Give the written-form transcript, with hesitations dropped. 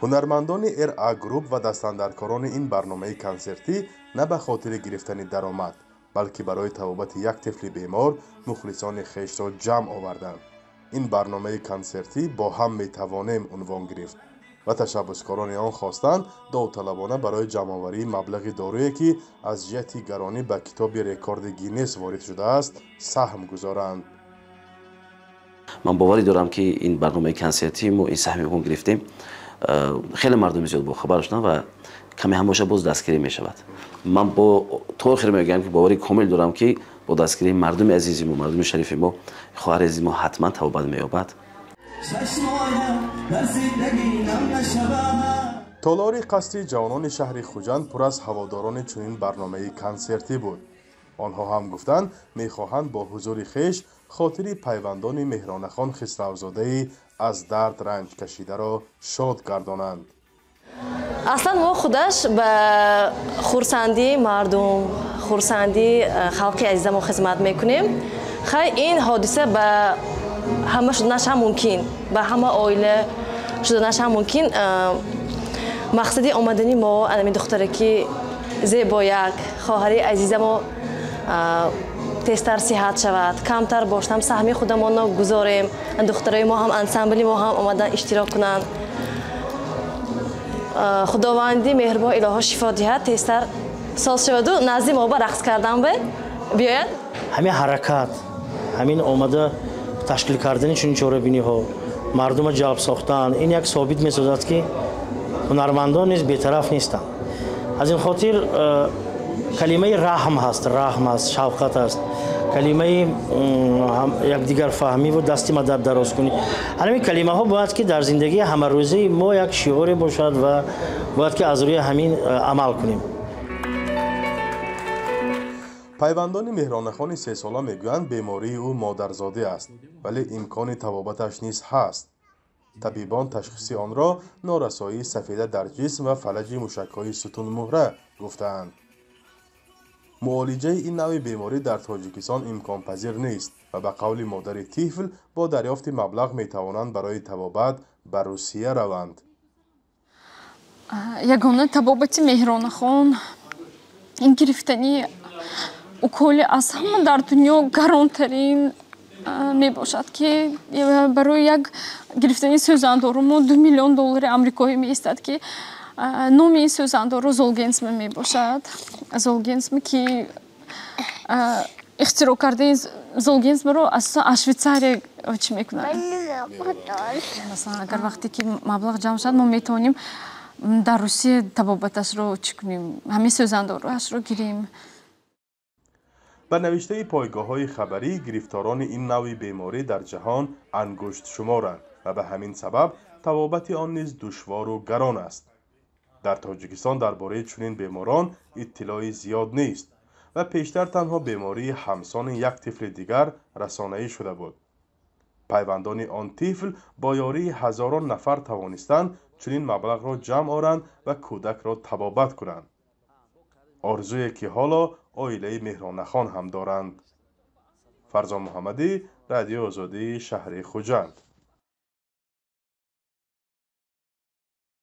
ҳунармандони RA Group ва дастандаркорони ин барномаи консертӣ на ба хотири гирифтани даромад, балки барои табобати як тифли бемор мухлисони хешро ҷамъ оварданд. ин барномаи консертӣ «Бо ҳам метавонем» унвон гирифт ва ташаббускорони он хостанд довталабона барои ҷамъоварии маблағи доруе ки аз ҷиҳати гаронӣ ба китоби рекорди Гиннес ворид шудааст, саҳм гузоранд. ман боварӣ дорам ки ин барномаи консертӣ мо ин саҳми гирифтем. خیلی مردم زیاد با خبر شدن و کمی هم باشه باز دستگیری می شود. من با تو آخر میگم که باوری کامل دارم که با دستگیری مردم عزیزی ما، مردم شریف ما، خواهر عزیز ما حتما توبه مییابد. تالاری قصری جوانان شهر خوجند پر از هواداران چنین برنامه کنسرتی بود. آنها هم گفتند میخواهند با حضور خویش خاطری پیوندان مهرانخان خسروزاده از درد رنج کشیده را شاد گردانند. اصلا ما خودش به خورسندی مردم، خورسندی خلق عزیز ما خدمت میکنیم. خیلی این حادثه به همه شدنش هم ممکن، به همه عائله شدنش هم ممکن. مقصدی آمدنی ما انمی دختره که زیبا یک خواهری عزیز ما تستر صحت شود، کمتر باشتم سهمی خودمان را گذاریم. دخترای ما هم انسامبلی ما هم آمدن اشتراک کنند. خداوندی مهربان الهی شفا دهد. تستر سال شود و نزد ما با رقص کردن بیاید. همین حرکت، همین آمده تشکیل کردن چنین چاره‌بینی ها، مردم جلب ساختن، این یک ثابت می‌سازد که هنرمندان نیز بی‌طرف نیستند. از این خاطر کلمه رحم هست، شفقت است. کلمه یک دیگر فهمی و دستی مدد دراز کنی. همین کلمه ها باید که در زندگی همه روزی ما یک شعاری باشد و باید که از روی همین عمل کنیم. پیوندان مهرانخان 3 ساله میگویند بیماری او مادرزاده است، ولی امکان تبابتش نیز هست. طبیبان تشخیص آن را نارسایی سفیده در جسم و فلج موشک‌های ستون مهره گفتند. معالجه این نوع بیماری در تاجیکستان امکان پذیر نیست و به قول مادر طفل با دریافت مبلغ می توانند برای تبابت به روسیه روند. یگانه تبابت مهرانخان این گرفتنی اوکول از همه در دنیا گرانترین می باشد که برای یک گرفتنی سوزاندارو ما $2 میلیون آمریکایی می استد که نومی سوزاندارو زولگنسم می باشد. زولگنسم که اختراع کرده زولگنسم رو از شویتزاری چی میکنند. مثلا اگر وقتی که مبلغ جمع شد ما میتونیم در روسیه تبابتش رو چی کنیم، همه سوزانداروش رو گیریم. به نوشته پایگاه‌های خبری گرفتاران این نوع بیماری در جهان انگشت شمارند و به همین سبب تبابت آن نیز دشوار و گران است. در تاجیکستان درباره چنین بیماران اطلاعی زیاد نیست و پیشتر تنها بیماری همسان یک طفل دیگر رسانه‌ای شده بود. پیوندان آن طفل با یاری هزاران نفر توانستند چنین مبلغ را جمع آورند و کودک را تبابت کنند. آرزویی که حالا عائله مهرانخان هم دارند. فرزان محمدی، رادیو آزادی، شهر خوجند.